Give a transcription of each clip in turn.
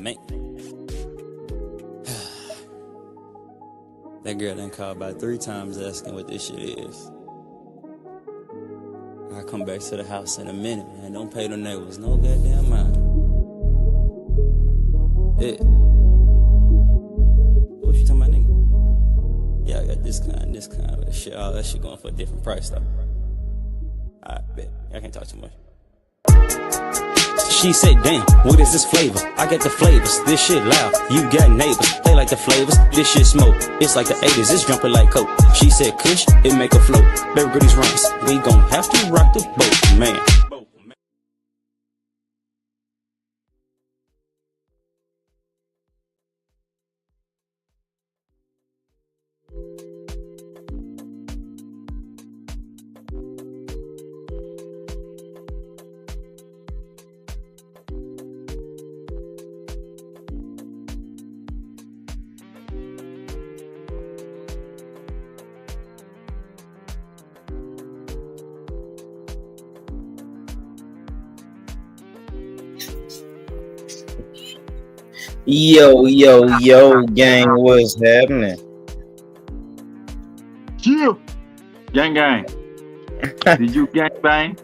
Man. That girl done called about 3 times asking what this shit is. I come back to the house in a minute, man. Don't pay the neighbors no goddamn mind. Yeah. What you talking about, nigga? Yeah, I got this kind, but shit, all that shit going for a different price, though. I bet. I can't talk too much. She said, damn, what is this flavor? I got the flavors, this shit loud. You got neighbors, they like the flavors. This shit smoke, it's like the 80s, it's jumping like coke. She said, Kush, it make a float. Baby, these rhymes, we gon' have to rock the boat, man. Yo, gang, what's happening? Chill. Gang. Did you gang bang?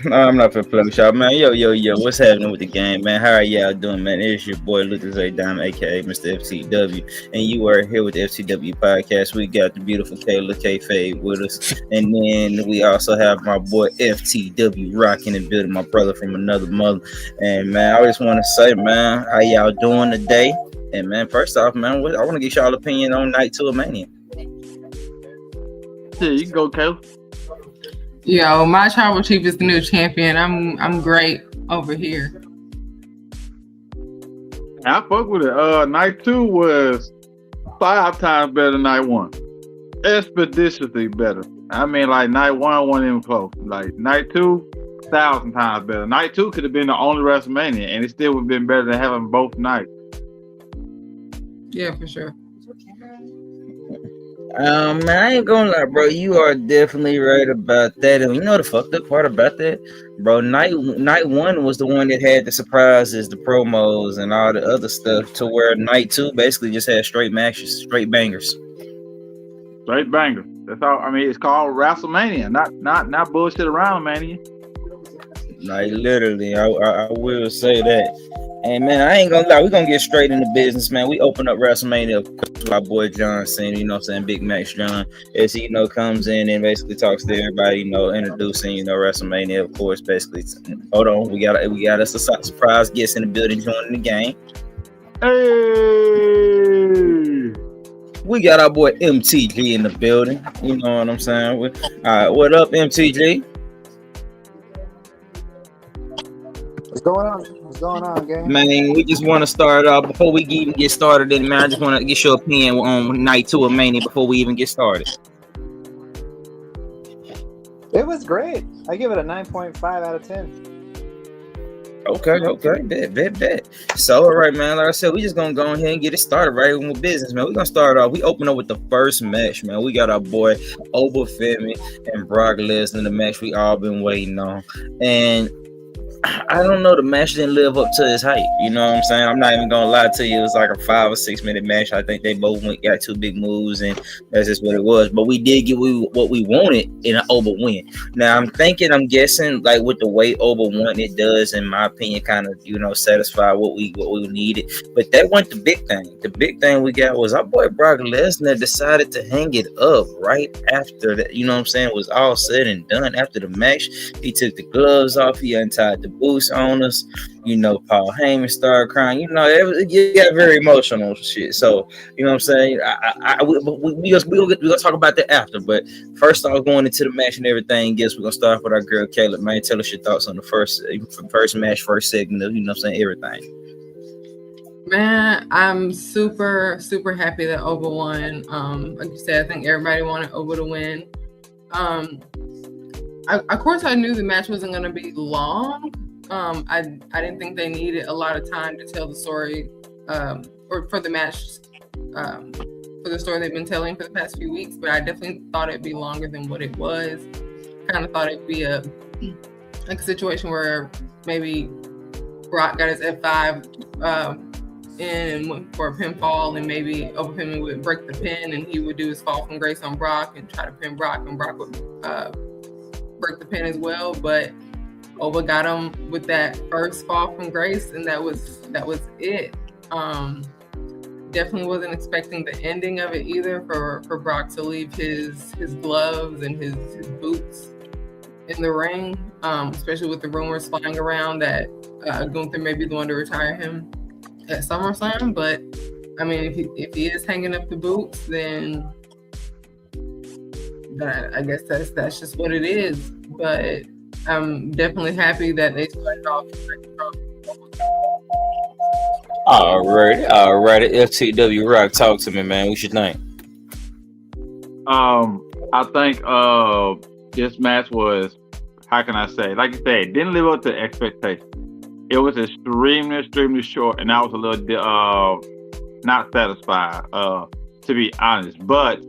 No, I'm not for play with y'all, man. Yo, what's happening with the game, man? How are y'all doing, man? It's your boy Lucas A. Diamond, aka Mr. FTW, and you are here with the FTW podcast. We got the beautiful Kayla K-Fade with us, and then we also have my boy FTW rocking and building, my brother from another mother. And man, I just want to say, man, how y'all doing today? And man, first off, man, I want to get y'all opinion on Night 2 of Mania. Yeah, you can go, Kayla. Yo, my tribal chief is the new champion. I'm great over here. I fuck with it. Night 2 was 5 times better than Night 1. Expeditiously better. I mean, like Night 1 wasn't even close. Like Night 2, 1,000 times better. Night 2 could have been the only Wrestlemania, and it still would have been better than having both nights. Yeah, for sure. Man, I ain't gonna lie, bro. You are definitely right about that. And you know the fucked up part about that, bro. Night 1 was the one that had the surprises, the promos, and all the other stuff. To where Night 2 basically just had straight matches, straight bangers. Straight bangers. That's all. I mean, it's called Wrestlemania, not bullshit around Mania. Like literally, I will say that. And man, I ain't gonna lie, we're gonna get straight into business, man. We open up WrestleMania, of course, with our boy John Cena, you know what I'm saying, Big Max John, as he, comes in and basically talks to everybody, introducing, WrestleMania, of course, basically. Hold on, we got us a surprise guest in the building joining the game. Hey! We got our boy MTG in the building, you know what I'm saying? All right, what up, MTG? What's going on? What's going on, gang? Man, we just want to start off before we even get started. Man, I just want to get your opinion on Night 2 of Mania before we even get started. It was great. I give it a 9.5 out of 10. Okay, bet. So, all right, man. Like I said, we just gonna go ahead and get it started right with business, man. We're gonna start off. We open up with the first match, man. We got our boy Obafemi and Brock Lesnar, the match we all been waiting on, and I don't know, the match didn't live up to his hype. You know what I'm saying? I'm not even gonna lie to you. It was like a 5 or 6 minute match. I think they both got 2 big moves, and that's just what it was. But we did get what we wanted in an Oba win. Now I'm guessing, like with the way Oba won, it does, in my opinion, kind of satisfy what we needed. But that wasn't the big thing. The big thing we got was our boy Brock Lesnar decided to hang it up right after that. You know what I'm saying? It was all said and done. After the match, he took the gloves off. He untied the boots on us. Paul Heyman started crying. It got very emotional shit. So, you know what I'm saying? We're gonna talk about that after. But first off, going into the match and everything, we're gonna start with our girl Caleb. Man, tell us your thoughts on the first match, first segment of, everything. Man, I'm super, super happy that Oba won. Like you said, I think everybody wanted Oba to win. Of course, I knew the match wasn't going to be long. I didn't think they needed a lot of time to tell the story, or for the match, for the story they've been telling for the past few weeks. But I definitely thought it'd be longer than what it was. Kind of thought it'd be a situation where maybe Brock got his F5 in and went for a pinfall, and maybe Oba Femi would break the pin, and he would do his fall from grace on Brock and try to pin Brock, and Brock would break the pin as well. But Oba got him with that first fall from grace, and that was it. Definitely wasn't expecting the ending of it either, for Brock to leave his gloves and his boots in the ring, especially with the rumors flying around that Gunther may be the one to retire him at SummerSlam. But I mean, if he is hanging up the boots, then I guess that's just what it is. But I'm definitely happy that they started off. Alrighty. FTW Rock, talk to me, man. What you think? I think this match was, how can I say? Like you said, didn't live up to expectations. It was extremely short, and I was a little not satisfied, to be honest. But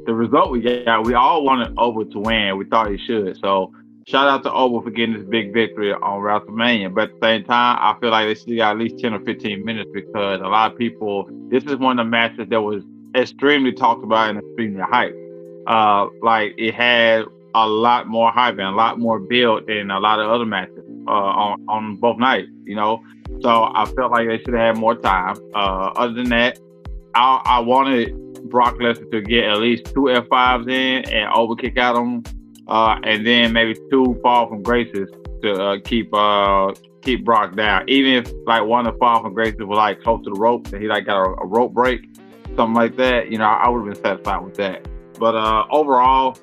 the result we got, we all wanted Oba to win. We thought he should. So shout out to Oba for getting this big victory on Wrestlemania. But at the same time, I feel like they still got at least 10 or 15 minutes, because a lot of people, this is one of the matches that was extremely talked about and extremely hyped. Like, it had a lot more hype and a lot more build than a lot of other matches on both nights, you know. So I felt like they should have had more time. Other than that, I wanted Brock Lesnar to get at least 2 F5s in and Oba kick out him, and then maybe 2 fall from graces to keep Brock down. Even if like one of the fall from graces was like close to the ropes and he like got a rope break, something like that, you know, I would have been satisfied with that. But overall,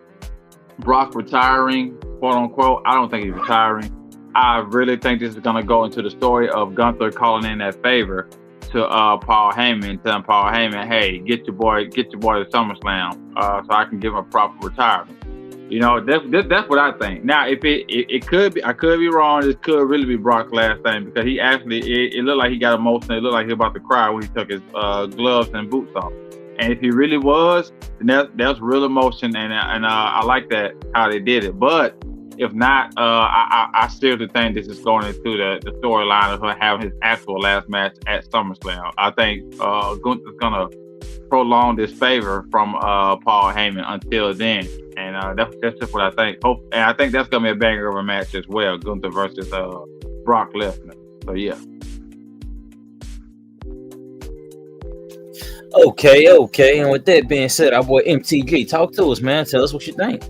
Brock retiring, quote unquote, I don't think he's retiring. I really think this is going to go into the story of Gunther calling in that favor to Paul Heyman, telling Paul Heyman, hey, get your boy to SummerSlam, so I can give him a proper retirement. You know, that's what I think. Now, if it could be, I could be wrong. This could really be Brock's last thing, because he actually, it looked like he got emotional. It looked like he was about to cry when he took his gloves and boots off. And if he really was, then that's real emotion, and I like that how they did it. But if not, I still think this is going into the storyline of her having his actual last match at SummerSlam. I think Gunther's gonna prolong this favor from Paul Heyman until then, and that's just what I think. And I think that's gonna be a banger of a match as well, Gunther versus Brock Lesnar. So yeah. Okay. And with that being said, our boy MTG, talk to us, man. Tell us what you think.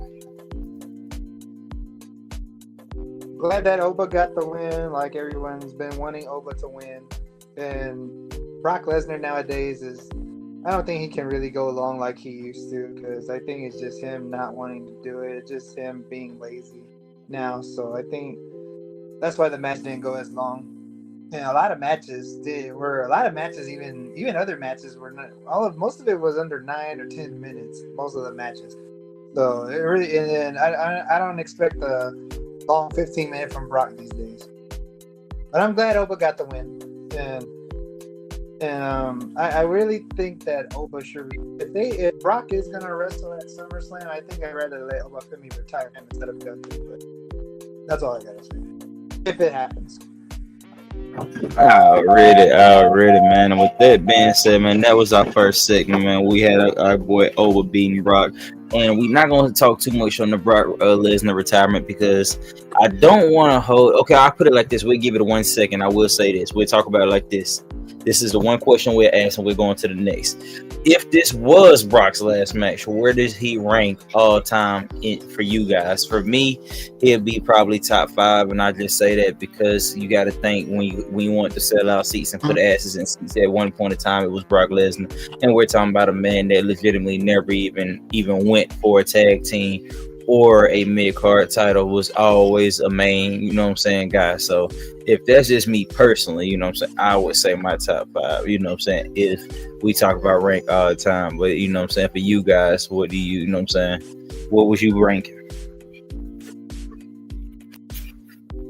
Glad that Oba got the win. Like, everyone's been wanting Oba to win. And Brock Lesnar nowadays I don't think he can really go long like he used to, because I think it's just him not wanting to do it. It's just him being lazy now. So I think that's why the match didn't go as long. And a lot of matches even other matches were not. Most of it was under 9 or 10 minutes. Most of the matches. So it really, and I don't expect a long 15-minute from Brock these days. But I'm glad Oba got the win, and I really think that Oba should. If Brock is gonna wrestle at SummerSlam, I think I'd rather let Oba Femi retire him instead of Gunther. But that's all I gotta say. If it happens. Already, man. And with that being said, man, that was our first segment, man. We had our boy Oba beating Brock, and we're not going to talk too much on the Brock Lesnar retirement, because I don't want to hold. Okay, I'll put it like this. We'll give it 1 second. I will say this. We'll talk about it like this. This is the one question we're asking. We're going to the next. If this was Brock's last match, where does he rank all time for you guys? For me, he'll be probably top 5, and I just say that because you got to think when you want to sell out seats and put asses in seats. At one point in time, it was Brock Lesnar, and we're talking about a man that legitimately never even went for a tag team or a mid-card title, was always a main, you know what I'm saying, guy. So if that's just me personally, you know what I'm saying, I would say my top 5, you know what I'm saying, if we talk about rank all the time. But you know what I'm saying, for you guys, what do you know what I'm saying, what would you rank?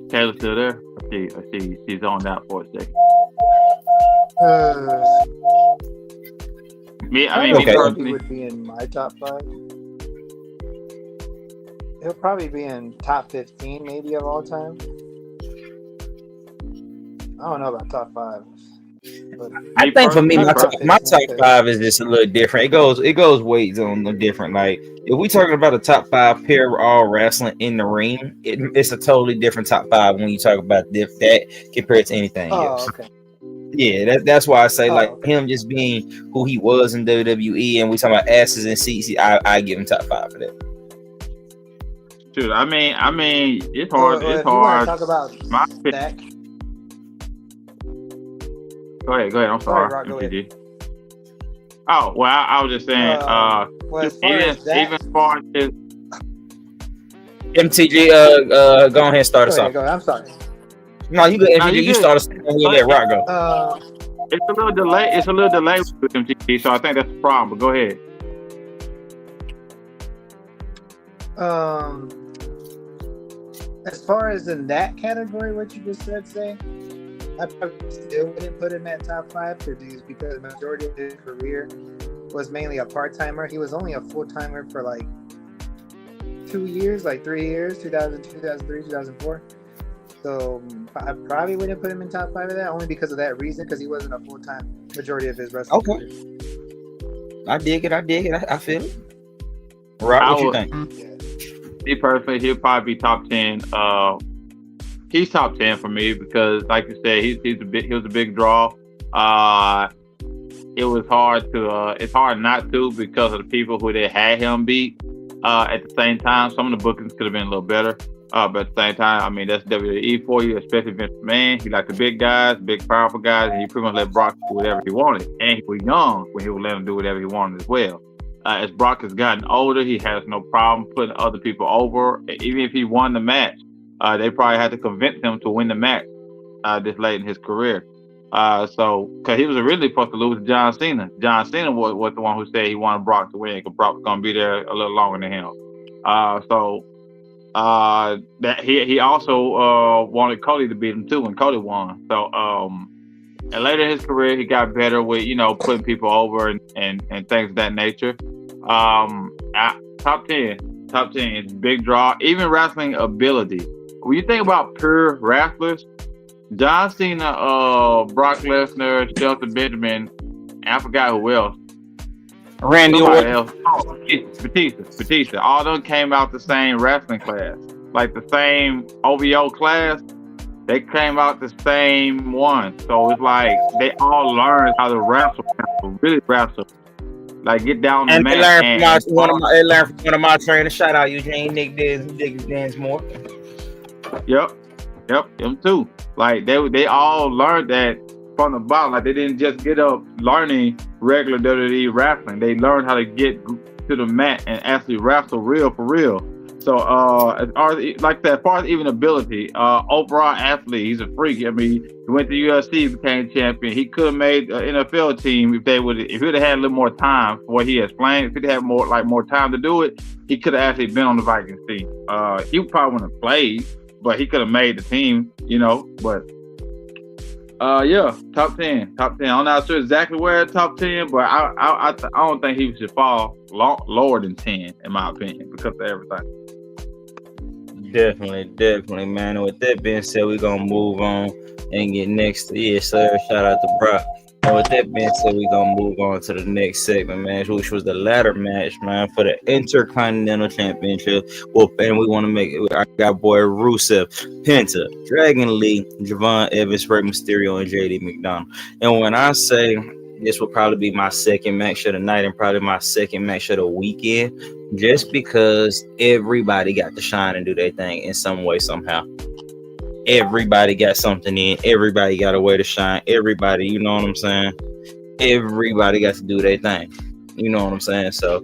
Taylor's still there? I see she's on out for a second. Me personally would be in my top 5. He'll probably be in top 15 maybe of all time. don't know about top 5. But I think for me, Me my top personally, 5 is just a little different. It goes weight on the different. Like if we talking about a top 5 pair of all wrestling in the ring, it's a totally different top 5 when you talk about that compared to anything else. okay. Yeah, that's why I say like Okay. him just being who he was in WWE, and we talking about asses and seats. I give him top 5 for that. Dude, I mean, it's hard. Well, It's if you want hard. to talk about My Dak, Go ahead. I'm sorry. Rock, go ahead. MTG. Oh well, I was just saying. well, as far as that, even as far as MTG, go ahead and start us off. go ahead. I'm sorry. No, you good. No, MTG, you you good. start us and we'll let Rock go. it's a little delay. It's a little delay with MTG, so I think that's the problem. But go ahead. As far as in that category, what you just said, say, I probably still wouldn't put him at top 5 because the majority of his career was mainly a part-timer. He was only a full-timer for like 2 years, like 3 years, 2002, 2003, 2004. So I probably wouldn't put him in top 5 of that, only because of that reason, because he wasn't a full-time majority of his wrestling career. I dig it. I feel it. Rob, what you think? Yeah. Me personally, he'll probably be top 10. He's top 10 for me because, like you said, he was a big draw. It was hard to it's hard not to because of the people who they had him beat. At the same time, some of the bookings could have been a little better. But at the same time, I mean, that's WWE for you, especially Vince McMahon. He liked the big guys, big powerful guys, and he pretty much let Brock do whatever he wanted. And he was young when he would let him do whatever he wanted as well. As Brock has gotten older, he has no problem putting other people over. Even if he won the match, they probably had to convince him to win the match this late in his career. So, because he was originally supposed to lose to John Cena. John Cena was the one who said he wanted Brock to win because Brock was going to be there a little longer than him. That he also wanted Cody to beat him too, and Cody won. So, and later in his career, he got better with, putting people over and things of that nature. Top 10 is big draw. Even wrestling ability. When you think about pure wrestlers, John Cena, Brock Lesnar, Shelton Benjamin, and I forgot who else. Randy Orton. Batista. All of them came out the same wrestling class. Like the same OVO class. They came out the same one. So it's like they all learned how to wrestle, really wrestle. Like get down the mat. They learned from one of my trainers. Shout out Eugene, Nick Dinsmore. Yep, them too. Like they all learned that from the bottom. Like they didn't just get up learning regular WWE wrestling. They learned how to get to the mat and actually wrestle real for real. So as far as even ability, overall athlete, he's a freak. I mean, he went to UFC, became champion. He could have made an NFL team if he would have had a little more time for what he has planned. If he'd had more time to do it, he could have actually been on the Vikings team. He probably wouldn't have played, but he could have made the team, But top 10. I'm not sure exactly where it's top 10, but I don't think he should fall lower than 10 in my opinion because of everything. Definitely, man. And with that being said, we're gonna move on and get next. Yes, sir. Shout out to Brock. And with that being said, we're gonna move on to the next segment, man, which was the ladder match, man, for the Intercontinental Championship. Well, and we want to make it. I got boy Rusev, Penta, Dragon Lee, Javon Evans, Rey Mysterio, and JD McDonald. And when I say this will probably be my second match of the night and probably my second match of the weekend, just because everybody got to shine and do their thing in some way, somehow. Everybody got something in. Everybody got a way to shine. Everybody, you know what I'm saying? Everybody got to do their thing. You know what I'm saying? So,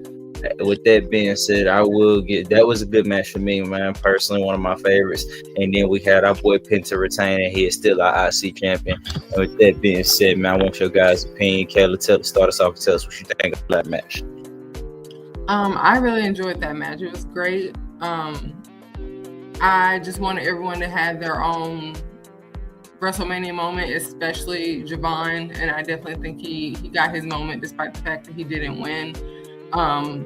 with that being said, that was a good match for me, man. Personally, one of my favorites. And then we had our boy Penta retaining. He is still our IC champion. And with that being said, man, I want your guys' opinion. Kelly, start us off and tell us what you think of that match. I really enjoyed that match. It was great. I just wanted everyone to have their own WrestleMania moment, especially Javon, and I definitely think he got his moment despite the fact that he didn't win. I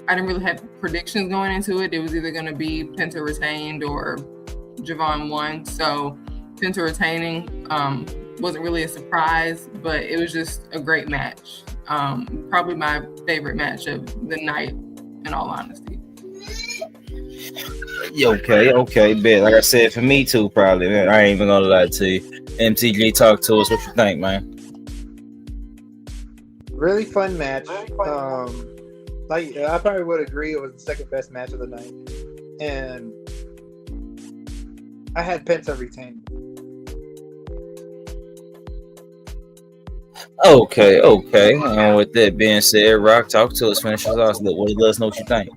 didn't really have predictions going into it. It was either going to be Penta retained or Javon won. So Penta retaining, wasn't really a surprise, but it was just a great match. Probably my favorite match of the night, in all honesty. Okay, bet. Like I said, for me too, probably. Man, I ain't even gonna lie to you. MTG, talk to us. What you think, man? Really fun match. Like I probably would agree it was the second best match of the night, and I had Penta retain. Okay. And with that being said, Rock, talk to us. Finish us off. Let us know what you think.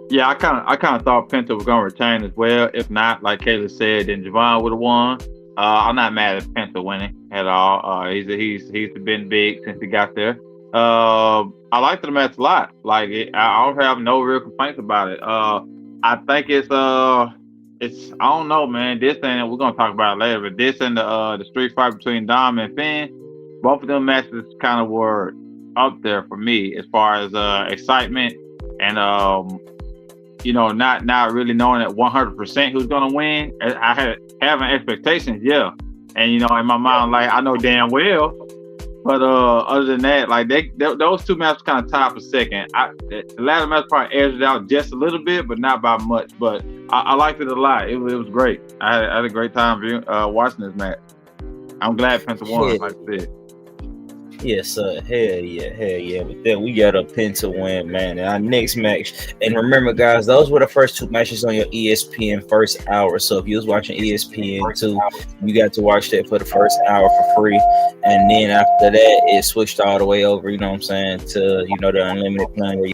Yeah, I kind of thought Penta was gonna retain as well. If not, like Kayla said, then Javon would have won. I'm not mad at Penta winning at all. He's been big since he got there. I liked the match a lot. Like I don't have no real complaints about it. I think it's I don't know, man. This and we're gonna talk about it later, but this and the street fight between Dom and Finn, both of them matches kind of were up there for me as far as excitement and not really knowing at 100% who's gonna win. I had having expectations, yeah, and in my mind, like I know damn well. But other than that, like those two matches kind of tied for second. The latter match probably edged it out just a little bit, but not by much. But I liked it a lot. It was great. I had a great time watching this match. I'm glad Penta won, like I said. Yes, sir. Hell yeah. With that, we got a Penta win, man. And our next match, and remember, guys, those were the first two matches on your ESPN first hour. So if you was watching ESPN 2, you got to watch that for the first hour for free. And then after that, it switched all the way over, you know what I'm saying, to the unlimited plan where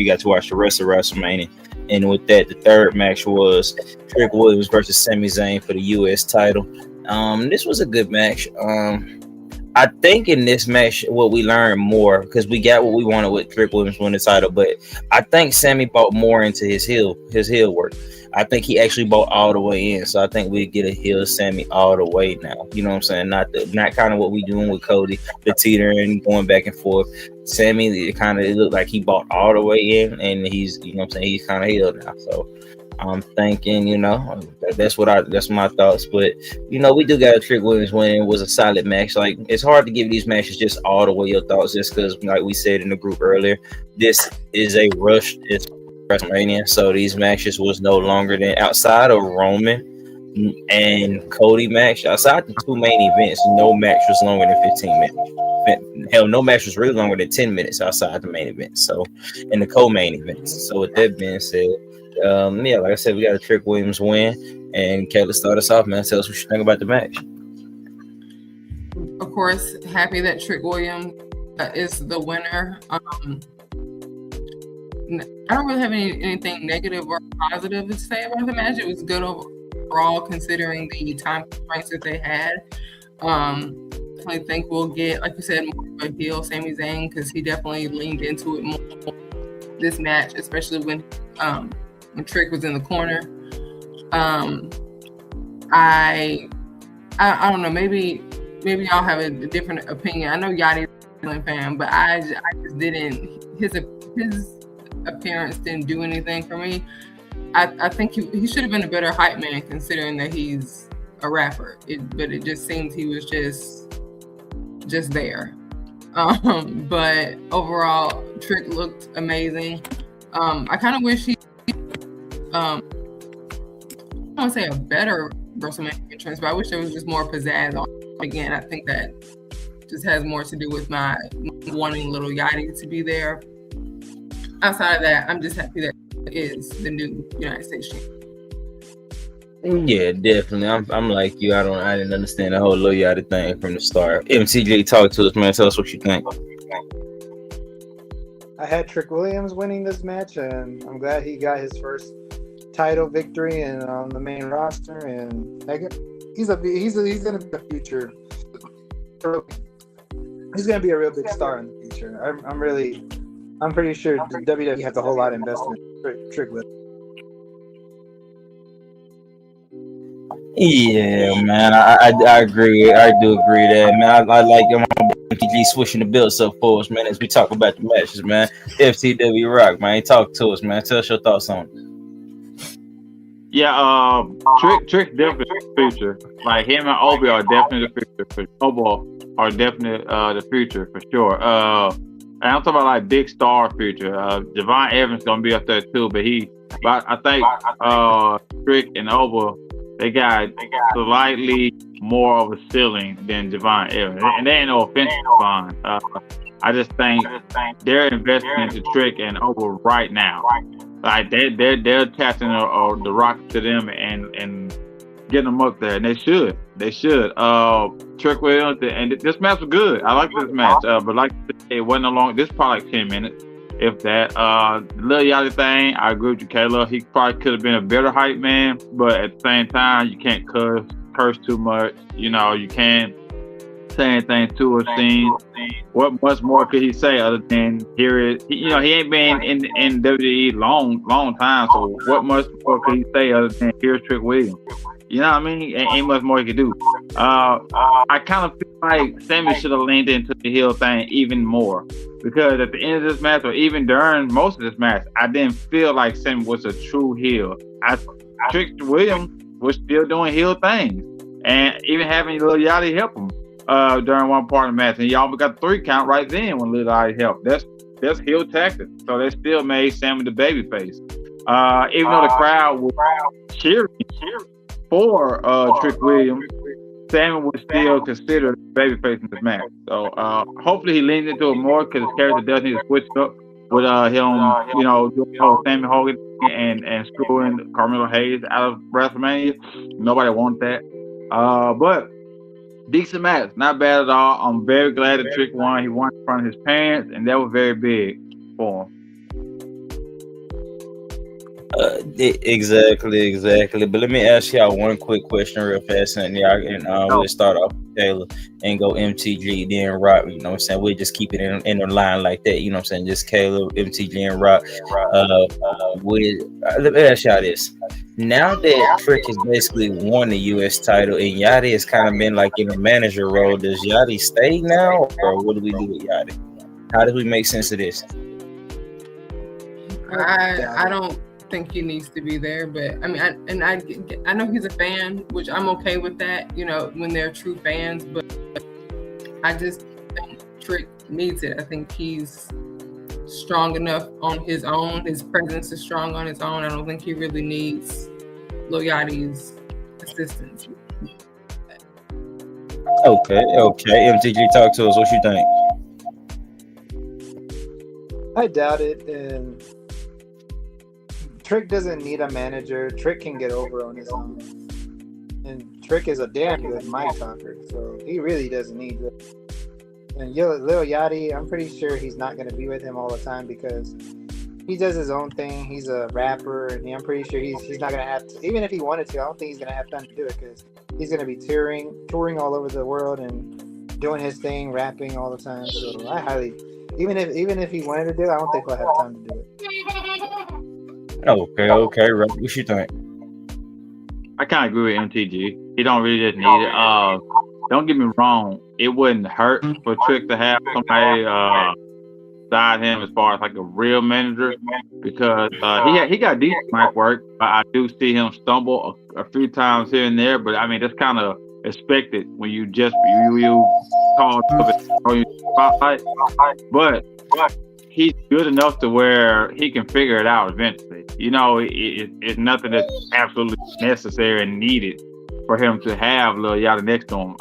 you got to watch the rest of WrestleMania. And with that, the third match was Trick Williams versus Sami Zayn for the US title. This was a good match. I think in this match, what we learned more, because we got what we wanted with Trick Williams winning the title, but I think Sammy bought more into his heel work. I think he actually bought all the way in, so I think we get a heel Sammy all the way now. You know what I'm saying? Not kind of what we doing with Cody, the teetering, going back and forth. Sammy, it looked like he bought all the way in, and he's, he's kind of healed now. So I'm thinking, that's my thoughts. But we do got a Trick Williams win. It was a solid match. Like, it's hard to give these matches just all the way your thoughts, just because, like we said in the group earlier, this is a rush. It's WrestleMania, so these matches was no longer than, outside of Roman and Cody match, outside the two main events, no match was longer than 15 minutes. Hell, no match was really longer than 10 minutes outside the main event. So, in the co-main events. So with that being said, like I said, we got a Trick Williams win, and Kayla, start us off, man. Tell us what you think about the match. Of course, happy that Trick Williams is the winner. I don't really have anything negative or positive to say about the match. It was good overall, considering the time constraints that they had. I think we'll get, like you said, more of a heel Sami Zayn, because he definitely leaned into it more this match, especially when Trick was in the corner. I don't know. Maybe y'all have a different opinion. I know Yachty's a fan, but I just didn't. His appearance didn't do anything for me. I think he should have been a better hype man, considering that he's a rapper. But it just seems he was just there. But overall, Trick looked amazing. I kind of wish he. I don't want to say a better WrestleMania entrance, but I wish there was just more pizzazz on it. Again, I think that just has more to do with my wanting Little Yachty to be there. Outside of that, I'm just happy that it is the new United States champion. Yeah, definitely. I'm like you. I didn't understand the whole Lil Yachty thing from the start. MTJ, talk to us, man. Tell us what you think. I had Trick Williams winning this match, and I'm glad he got his first title victory and on the main roster. And he's gonna be a future. He's gonna be a real big star in the future. I'm pretty sure the WWE has a whole lot of investment in Trick Williams. Yeah, man, I agree. I do agree that, man. I like MTG switching the belts up for us, man, as we talk about the matches, man. FTW Rock, man, talk to us, man. Tell us your thoughts on it. Yeah, Trick definitely the future. Like him and Obi are definitely the future. Obo are definitely the future for sure. And I'm talking about like big star future. Javon Evans gonna be up there too, but I think Trick and Obo they got slightly more of a ceiling than Javon Evans, and they ain't no offense to Javon. I just think they're investing into Trick and Obo right now. Like they're attaching the rock to them and getting them up there, and they should. Trick Williams and this match was good. I like this match, but like it wasn't a long. This is probably like 10 minutes, if that. The Lil Yachty thing, I agree with you, Kayla. He probably could have been a better hype man, but at the same time, you can't curse too much. You can't say anything too obscene. What much more could he say other than hear it? He ain't been in WWE long time. So what much more could he say other than here's Trick Williams? You know what I mean? Ain't much more he could do. I kind of feel like Sammy should have leaned into the heel thing even more, because at the end of this match, or even during most of this match, I didn't feel like Sammy was a true heel. Trick Williams was still doing heel things, and even having Lil Yachty help him during one part of the match, and y'all got the 3 count right then when Lil Yachty helped. That's heel tactics. So they still made Sammy the babyface, even though the crowd was cheering for Trick Williams. Sammy was still considered babyface in this match. So hopefully he leans into it more, because his character does need to switch up with him, doing Sammy Hogan and screwing Carmelo Hayes out of WrestleMania. Nobody wants that. But decent match, not bad at all. I'm very glad that Trick won. He won in front of his parents, and that was very big for him. Exactly. But let me ask y'all one quick question real fast, and y'all can we'll start off with Taylor and go MTG, then Rock. You know what I'm saying? We'll just keep it in the line like that. You know what I'm saying? Just Caleb, MTG, and Rock. Let me ask y'all this. Now that Trick has basically won the U.S. title and Yachty has kind of been like in a manager role, does Yachty stay now, or what do we do with Yachty? How do we make sense of this? I don't think he needs to be there, but I mean, I know he's a fan, which I'm okay with that, when they're true fans, but I just think Trick needs it. I think he's strong enough on his own. His presence is strong on his own. I don't think he really needs Lil Yachty's assistance. Okay. MTG, talk to us. What you think? I doubt it, and Trick doesn't need a manager. Trick can get over on his own. And Trick is a damn good mic talker, so he really doesn't need it. And Lil Yachty, I'm pretty sure he's not going to be with him all the time, because he does his own thing. He's a rapper, and I'm pretty sure he's not going to have to, even if he wanted to, I don't think he's going to have time to do it, because he's going to be touring all over the world and doing his thing, rapping all the time. So even if he wanted to do it, I don't think he'll have time to do it. Okay, Rob, what you think? I kind of agree with MTG. He don't really just need it. Don't get me wrong, it wouldn't hurt for Trick to have somebody beside him as far as like a real manager, because he got decent mic work. I do see him stumble a few times here and there, but I mean that's kind of expected when you call it spotlight. But he's good enough to where he can figure it out eventually. It's nothing that's absolutely necessary and needed for him to have Lil Yachty next to him.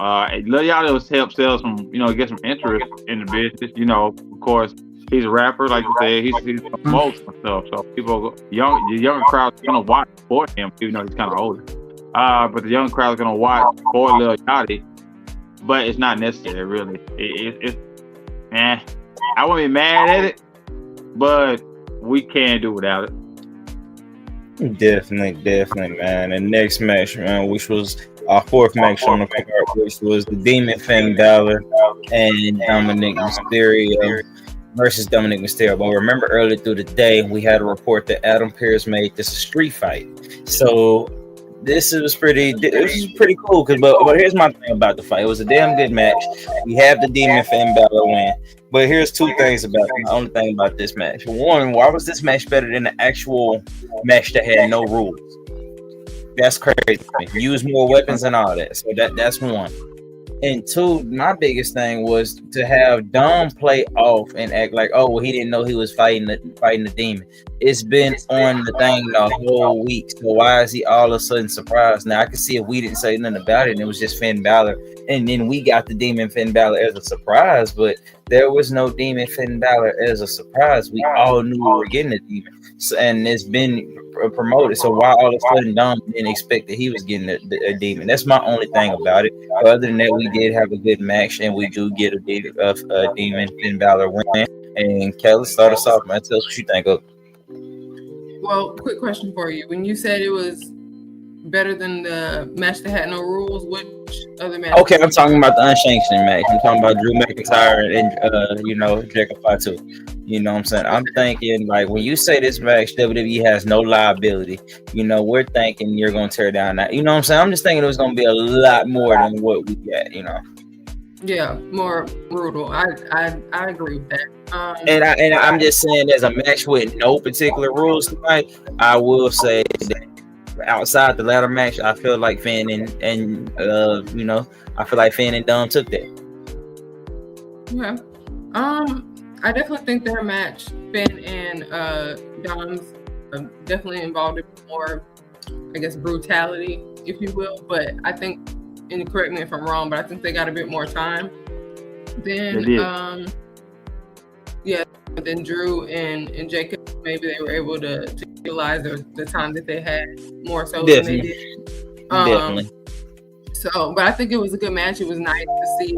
Lil Yachty will help sell some, get some interest in the business. Of course, he's a rapper, like you said. He's most and stuff. So the younger crowd's gonna watch for him, even though he's kind of older. But the young crowd's gonna watch for Lil Yachty, but it's not necessary really. I wouldn't be mad at it, but we can't do without it. Definitely, man. And next match, man, which was our 4th match on the card, which was the Demon Fang Balor and Dominic Mysterio versus Dominic Mysterio. But remember earlier through the day, we had a report that Adam Pearce made this a street fight. So this was pretty cool. But here's my thing about the fight. It was a damn good match. We have the Demon Fang Balor win. But here's 2 things about it. The only thing about this match. One, why was this match better than the actual match that had no rules? that's crazy. Use more weapons and all that. So that's one. And two, my biggest thing was to have Dom play off and act like, oh, well, he didn't know he was fighting the demon. It's been on the thing the whole week. So why is he all of a sudden surprised? Now I can see if we didn't say nothing about it and it was just Finn Balor, and then we got the demon Finn Balor as a surprise, but there was no demon Finn Balor as a surprise. We all knew we were getting the demon. So, and it's been promoted. So why all of a sudden Dom didn't expect that he was getting a demon? That's my only thing about it. But other than that, we did have a good match, and we do get a demon Finn Balor win. And Kelly, start us off, man. Tell us what you think of. Well, quick question for you. When you said it was better than the match that had no rules, which other match? Okay, I'm talking about the unsanctioned match. I'm talking about Drew McIntyre and Jacob Fatu. You know what I'm saying? I'm thinking, like, when you say this match, WWE has no liability, we're thinking you're going to tear down that. You know what I'm saying? I'm just thinking it was going to be a lot more than what we got, Yeah, more brutal. I agree with that. And I'm just saying, as a match with no particular rules tonight, I will say that outside the ladder match, I feel like Finn and I feel like Finn and Dom took that. Yeah. I definitely think their match, Finn and Dom's, definitely involved in more, I guess, brutality, if you will. But I think, and correct me if I'm wrong, but I think they got a bit more time than than Drew and Jacob. Maybe they were able to utilize the time that they had more so than they did. Definitely. So, but I think it was a good match. It was nice to see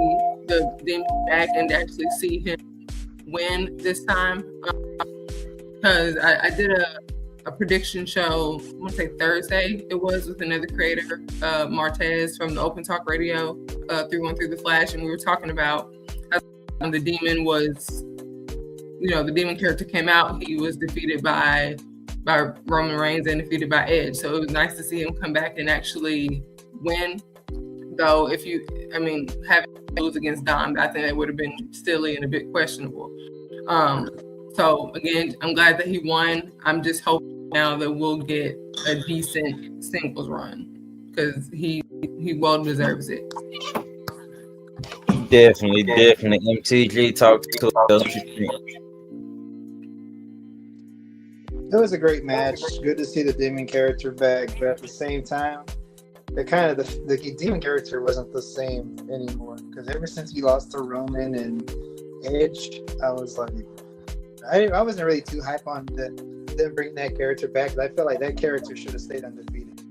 the Demon back and to actually see him win this time. Because I did a prediction show, I want to say Thursday it was, with another creator, Martez from the Open Talk Radio, 313 Through the Flash, and we were talking about how the demon was, the demon character came out, he was defeated by Roman Reigns and defeated by Edge. So it was nice to see him come back and actually win. Though having lose against Dom, I think that would have been silly and a bit questionable. So again, I'm glad that he won. I'm just hoping now that we'll get a decent singles run, because he well deserves it. Definitely. MTG, talk to us. It was a great match. Good to see the demon character back, but at the same time, the demon character wasn't the same anymore. Because ever since he lost to Roman and Edge, I was like, I wasn't really too hype on them bringing that character back. I felt like that character should have stayed undefeated.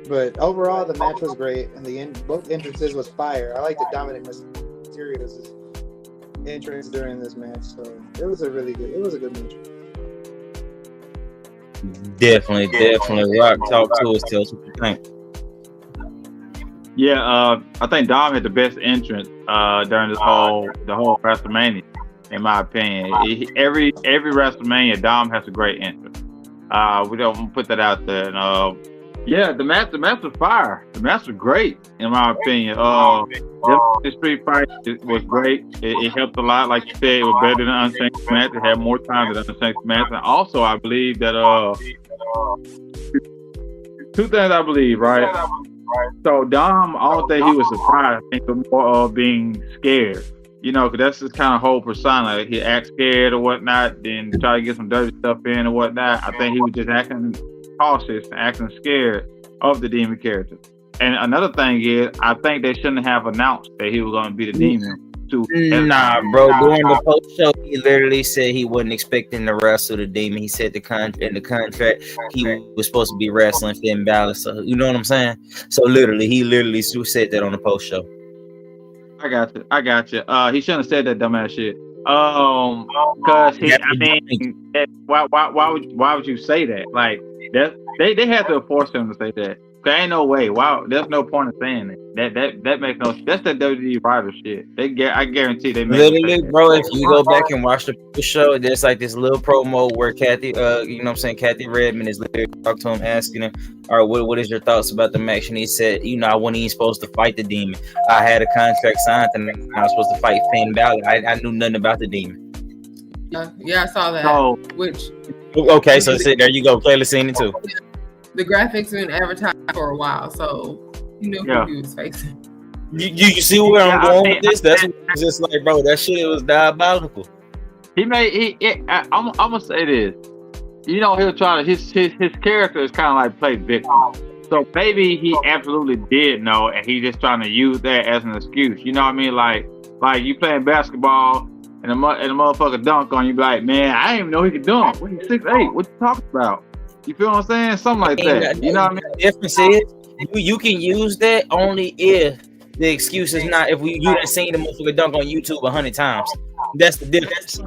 But overall, the match was great, and both entrances was fire. I like the Dominic Mysterio's entrance during this match, so it was a good match. Definitely. Rock, talk to us. Tell us what you think. Yeah, I think Dom had the best entrance during the whole WrestleMania, in my opinion. Every WrestleMania, Dom has a great entrance. We don't put that out there. And, the match was fire. The match was great, in my opinion. The street fight was great. It helped a lot. Like you said, it was better than the unsanctioned match. It had more time than the unsanctioned match. And also, I believe that two things I believe, right? So Dom, I don't think he was surprised. I think it was more of being scared. Because that's his kind of whole persona. He acts scared or whatnot, then try to get some dirty stuff in or whatnot. I think he was just acting cautious and acting scared of the demon character. And another thing is, I think they shouldn't have announced that he was going to be the demon. Nah, bro. During the post show, he literally said he wasn't expecting to wrestle the demon. He said in the contract he was supposed to be wrestling Finn Balor. So you know what I'm saying? So he literally said that on the post show. I got you. He shouldn't have said that dumbass shit. Because why would you say that? Like they had to force him to say that. There ain't no way. Wow, there's no point in saying it. That makes no. That's the WWE writer shit. I guarantee they make literally, bro. If you go back and watch the show, there's like this little promo where Kathy, Kathy Redmond is literally talking to him, asking him, "All right, what is your thoughts about the match?" And he said, I wasn't even supposed to fight the demon. I had a contract signed, and I was supposed to fight Finn Balor. I knew nothing about the demon. Yeah, I saw that. So, Which okay, so there you go. Clearly seen it too. the graphics been advertised for a while, so you knew who he was facing. You see where I'm going with this? That's just like, bro, that shit was diabolical. I'm gonna say this. You know, he'll try to his character is kind of like play victim. So maybe he absolutely did know, and he's just trying to use that as an excuse. You know what I mean? Like you playing basketball and a motherfucker dunk on you, be like, man, I didn't even know he could dunk. What, he's 6'8"? What you talking about? You feel what I'm saying? Something like that. You know what I mean? The difference is you can use that only if the excuse is not if you done seen the motherfucker dunk on YouTube 100 times. That's the difference.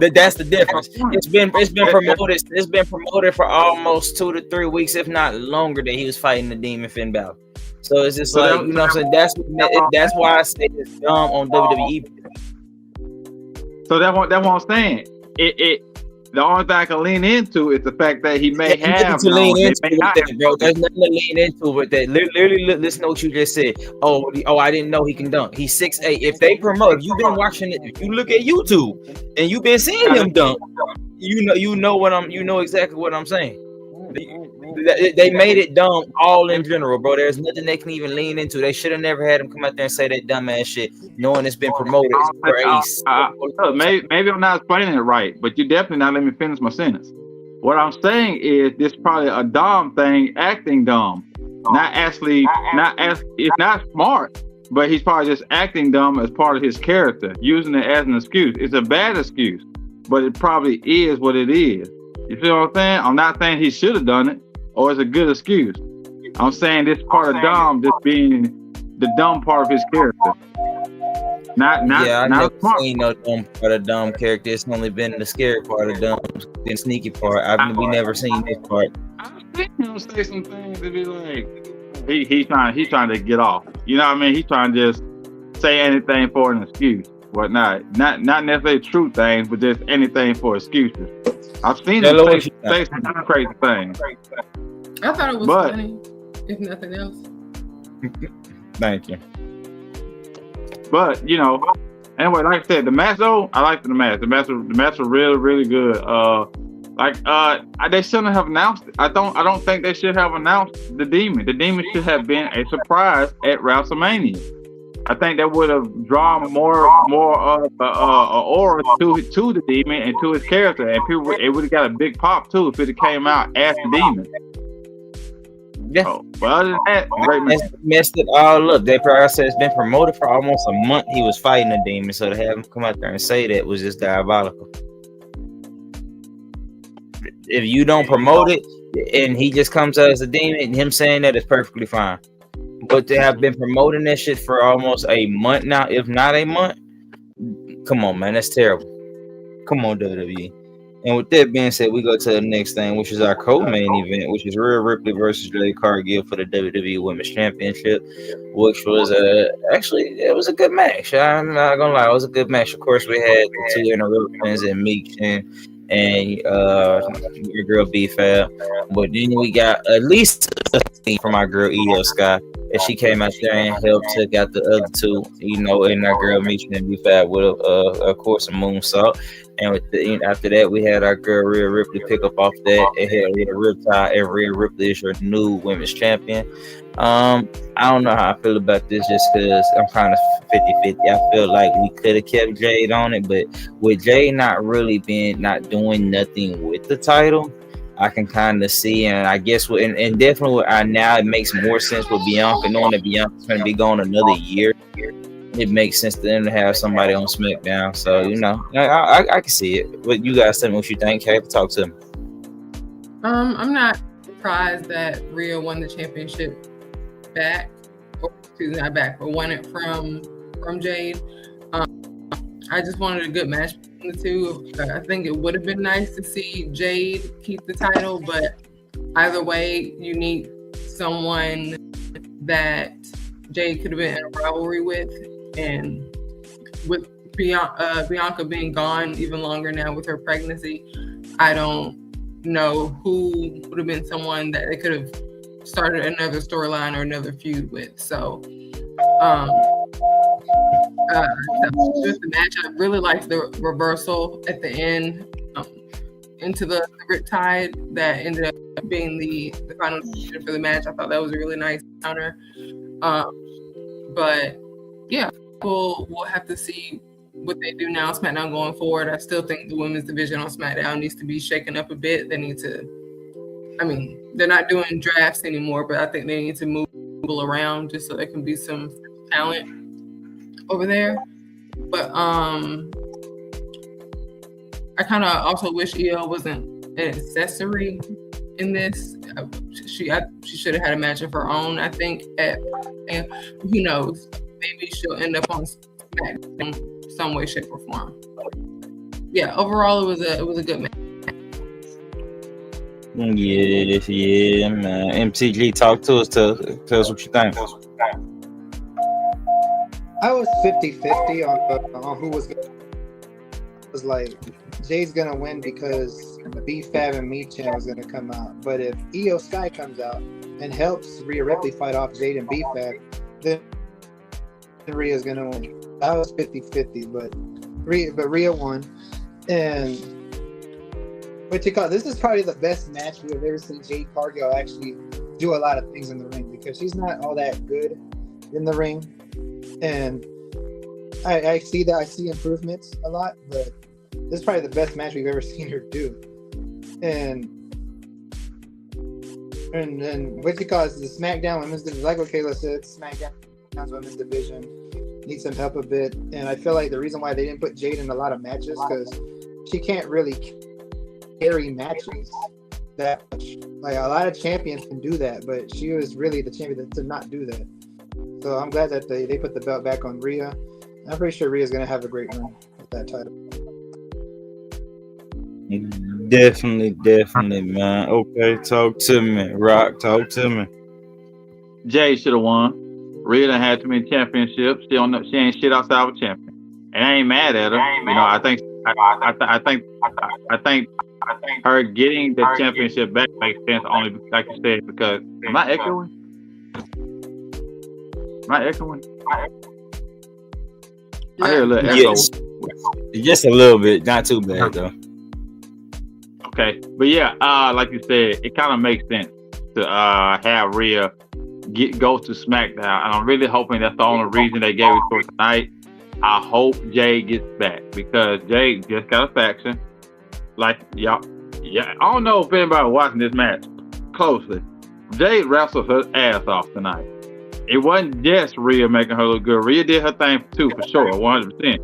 That's the difference. It's been promoted. It's been promoted for almost 2 to 3 weeks, if not longer, that he was fighting the Demon Finn Balor. So it's just like, you know what I'm saying. That's why I say it's dumb on WWE. So that's what I'm saying. The only thing I can lean into is the fact that he may have to lean into that, bro. There's nothing to lean into with that. Literally, listen to what you just said. Oh, I didn't know he can dunk. He's 6'8". If they promote, if you've been watching it, if you look at YouTube and you've been seeing him dunk, you know exactly what I'm saying. They made it dumb all in general, bro. There's nothing they can even lean into. They should have never had him come out there and say that dumbass shit, knowing it's been promoted. Maybe I'm not explaining it right, but you definitely not let me finish my sentence. What I'm saying is this probably a dumb thing, acting dumb, it's not smart, but he's probably just acting dumb as part of his character, using it as an excuse. It's a bad excuse, but it probably is what it is. You feel what I'm saying? I'm not saying he should have done it or it's a good excuse. I'm saying this part of dumb just being the dumb part of his character. I've never seen no dumb part of dumb character. It's only been the scary part of dumb, the sneaky part. We never seen this part. I've seen him say some things to be like, he's trying to get off. You know what I mean? He's trying to just say anything for an excuse, whatnot. Not necessarily true things, but just anything for excuses. I've seen him say some crazy things. I thought it was funny, if nothing else. Thank you. But anyway, like I said, the match though, I liked the match. The match was really, really good. They shouldn't have announced it. I don't think they should have announced the Demon. The Demon should have been a surprise at WrestleMania. I think that would have drawn more aura to the Demon and to his character, and it would have got a big pop too if it came out as the Demon. Yeah. But other than that, great match. Messed it all up. They probably said it's been promoted for almost a month. He was fighting the Demon, so to have him come out there and say that was just diabolical. If you don't promote it and he just comes out as a Demon, and him saying that is perfectly fine. But to have been promoting that shit for almost a month now, if not a month, come on, man, that's terrible. Come on, WWE. And with that being said, we go to the next thing, which is our co-main event, which is Rhea Ripley versus Jade Cargill for the WWE Women's Championship, which was actually it was a good match. I'm not gonna lie, it was a good match. Of course, we had the two interruptions and Meek and your girl B-Fab, but then we got at least a thing from our girl Io Sky, and she came out there and helped took out the other two, and our girl Meek and B-Fab with of course a moonsault. And after that, we had our girl Rhea Ripley pick up off that and hit a riptide, and Rhea Ripley is your new women's champion. I don't know how I feel about this just because I'm kind of 50-50. I feel like we could have kept Jade on it, but with Jade not doing nothing with the title, I can kind of see, and I guess and definitely now it makes more sense with Bianca, knowing that Bianca's going to be gone another year. It makes sense to them to have somebody on SmackDown. So, I can see it. But you guys tell me what you think. Have to talk to me. I'm not surprised that Rhea won the championship back. Or, excuse me, not back, but won it from Jade. I just wanted a good match between the two. I think it would have been nice to see Jade keep the title, but either way, you need someone that Jade could have been in a rivalry with. And with Bianca being gone even longer now with her pregnancy, I don't know who would have been someone that they could have started another storyline or another feud with. So, just the match. I really liked the reversal at the end. into the Riptide that ended up being the final decision for the match. I thought that was a really nice counter. But yeah, we'll have to see what they do now. SmackDown going forward. I still think the women's division on SmackDown needs to be shaken up a bit. They need to. I mean, they're not doing drafts anymore, but I think they need to move people around just so there can be some talent over there. But I kind of also wish EO wasn't an accessory in this. She should have had a match of her own. I think and who knows, maybe she'll end up on SmackDown in some way, shape, or form. Yeah, overall it was a good match. Yeah, man. MTG, talk to us. Tell us what you think. I was 50-50 on who was going to. It was like, Jay's going to win because B-Fab and Michan was going to come out. But if Io Sky comes out and helps Rhea Ripley fight off Jade and B-Fab, then Rhea's going to win. I was 50-50, but Rhea won. And this is probably the best match we've ever seen Jade Cargill actually do a lot of things in the ring, because she's not all that good in the ring. And I see that. I see improvements a lot, but this is probably the best match we've ever seen her do. And what you call it, the SmackDown women's division, like what Kayla said, SmackDown's women's division needs some help a bit. And I feel like the reason why they didn't put Jade in a lot of matches, because she can't really carry matches that much. Like, a lot of champions can do that, but she was really the champion to not do that. So I'm glad that they put the belt back on Rhea. I'm pretty sure Rhea's going to have a great run with that title. Definitely, man. Okay, talk to me. Rock, talk to me. Jay should have won. Rhea done had too many championships. She ain't shit outside of a champion. And I ain't mad at her. You know, I think her getting the championship back makes sense, only like you said, because am I echoing? I hear a little echo. Yes. Just a little bit, not too bad though. Okay, but yeah, like you said, it kind of makes sense to have Rhea go to SmackDown, and I'm really hoping that's the only reason they gave it to her tonight. I hope Jay gets back, because Jay just got a faction. Like, y'all, yeah, I don't know if anybody watching this match closely. Jay wrestled her ass off tonight. It wasn't just Rhea making her look good. Rhea did her thing too, for sure, 100%.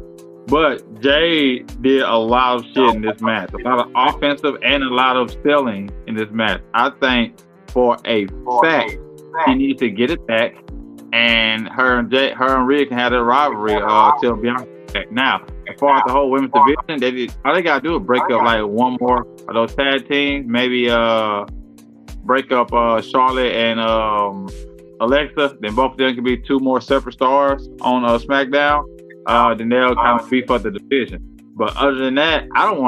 But Jay did a lot of shit in this match. A lot of offensive and a lot of selling in this match. I think for a fact, she needs to get it back, and her and Rhea can have that rivalry till Bianca back. Now, as far as the whole women's division, all they gotta do is break up like one more of those tag teams. Maybe break up Charlotte and Alexa. Then both of them can be two more separate stars on SmackDown. Then they'll kind of beef up the division. But other than that, I don't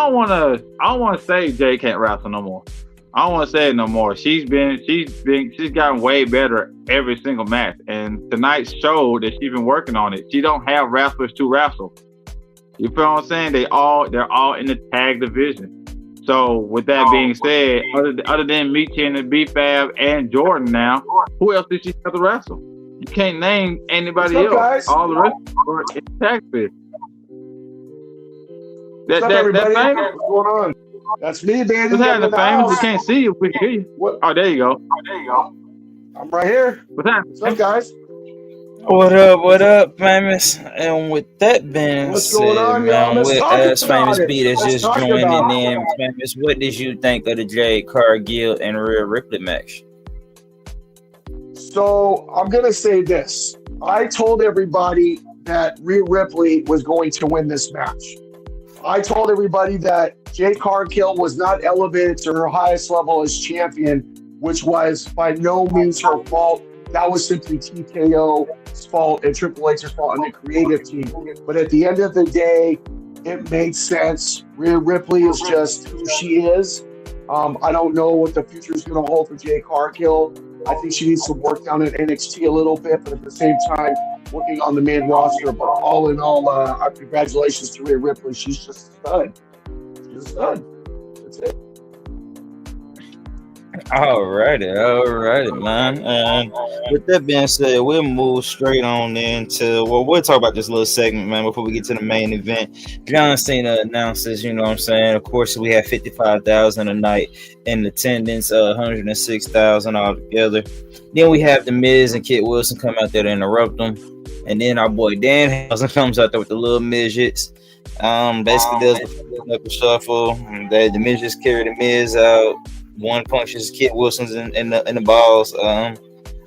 want to say Jay can't wrestle no more. I don't want to say it no more. She's gotten way better every single match, and tonight showed that she's been working on it. She don't have wrestlers to wrestle. You feel what I'm saying? They're all in the tag division. So with that being said, other than Michan and B-Fab and Jordan now, who else did she have to wrestle? You can't name anybody else. Guys? All the rest are in tag division. What's up, everybody? What's going on? That's me, Danny. What's happening, famous? We can't see you. We can hear you. What? Oh, there you go. I'm right here. What's happening? What's up, guys? What up, famous? And with that being What's going said, on, man, y'all? Let's with talk us, about famous it. B that's Let's just talk joining about it. in, famous, what did you think of the Jade Cargill and Rhea Ripley match? So I'm going to say this. I told everybody that Rhea Ripley was going to win this match. I told everybody that Jade Cargill was not elevated to her highest level as champion, which was by no means her fault. That was simply TKO's fault and Triple H's fault and the creative team. But at the end of the day, it made sense. Rhea Ripley is just who she is. I don't know what the future is going to hold for Jade Cargill. I think she needs to work down at NXT a little bit, but at the same time, working on the main roster. But all in all, congratulations to Rhea Ripley. She's just a stud. She's a It's done. That's it. Alrighty, man. And with that being said, we'll move straight on into we'll talk about this little segment, man, before we get to the main event. John Cena announces, you know what I'm saying? Of course, we have 55,000 a night in attendance, 106,000 altogether. Then we have The Miz and Kit Wilson come out there to interrupt them. And then our boy Danhausen comes out there with the little midgets. Basically does the knuckle shuffle. The midgets carry The Miz out. One punches Kit Wilson's in the balls. I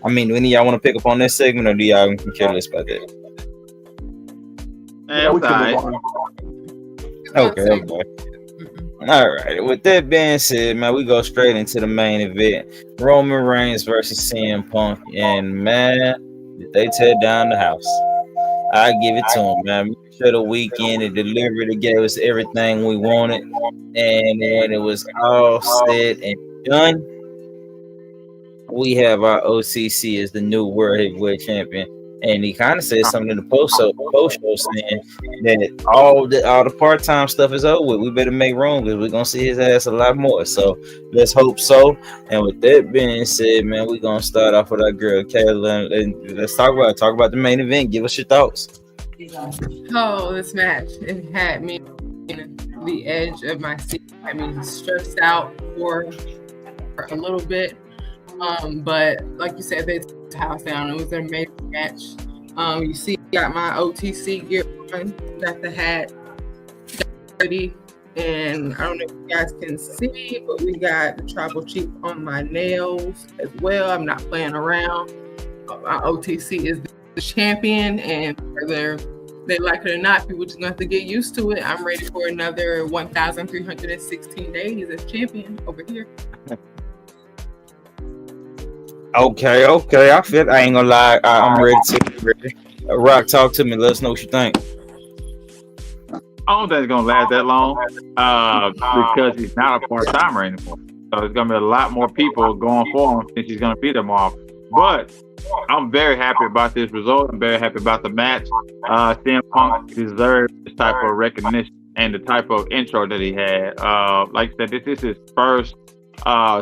mean, do any of y'all want to pick up on this segment, or do y'all care less about that? Yeah, we can move on. Okay. All right. With that being said, man, we go straight into the main event: Roman Reigns versus CM Punk. And man, did they tear down the house? I give it to them, man. For the weekend, it delivered. It gave us everything we wanted. And when it was all said and done, we have our OCC as the new World Heavyweight Champion. And he kind of said something in the post show saying that all the part-time stuff is over with. We better make room because we're going to see his ass a lot more. So let's hope so. And with that being said, man, we're going to start off with our girl, Kayla. And let's talk about the main event. Give us your thoughts. Oh, this match, it had me on the edge of my seat. I mean, stressed out for a little bit. But like you said, they took the house down. It was an amazing match. You see, got my OTC gear on, got the hat ready, and I don't know if you guys can see, but we got the tribal chief on my nails as well. I'm not playing around. My OTC is the champion, and whether they like it or not, people just gonna have to get used to it. I'm ready for another 1,316 days as champion over here. Okay. I ain't gonna lie. I'm ready to Rock, talk to me. Let us know what you think. I don't think it's gonna last that long because he's not a part-timer anymore. So there's gonna be a lot more people going for him since he's gonna be there more often. But I'm very happy about this result. I'm very happy about the match. CM Punk deserves this type of recognition and the type of intro that he had. Like I said, this is his first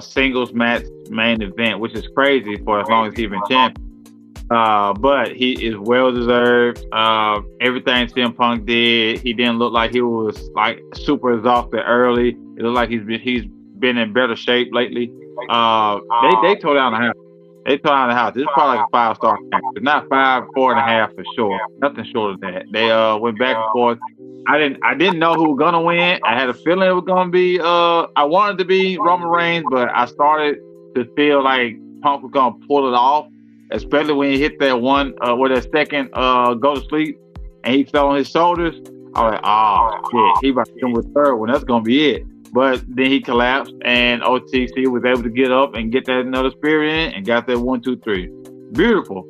singles match main event, which is crazy for as long as he's been champion. But he is well deserved. Everything CM Punk did, he didn't look like he was like super exhausted early. It looked like he's been in better shape lately. They tore down the house. They tore down the house. This is probably like a 5-star match. It's not 5, 4.5 for sure. Nothing short of that. They went back and forth. I didn't know who was gonna win. I had a feeling it was gonna be I wanted to be Roman Reigns, but I started to feel like Punk was gonna pull it off, especially when he hit that one with that second go to sleep and he fell on his shoulders. I was like, oh shit, he about to come with third one. That's gonna be it. But then he collapsed, and OTC was able to get up and get that another spirit in and got that 1, 2, 3. Beautiful.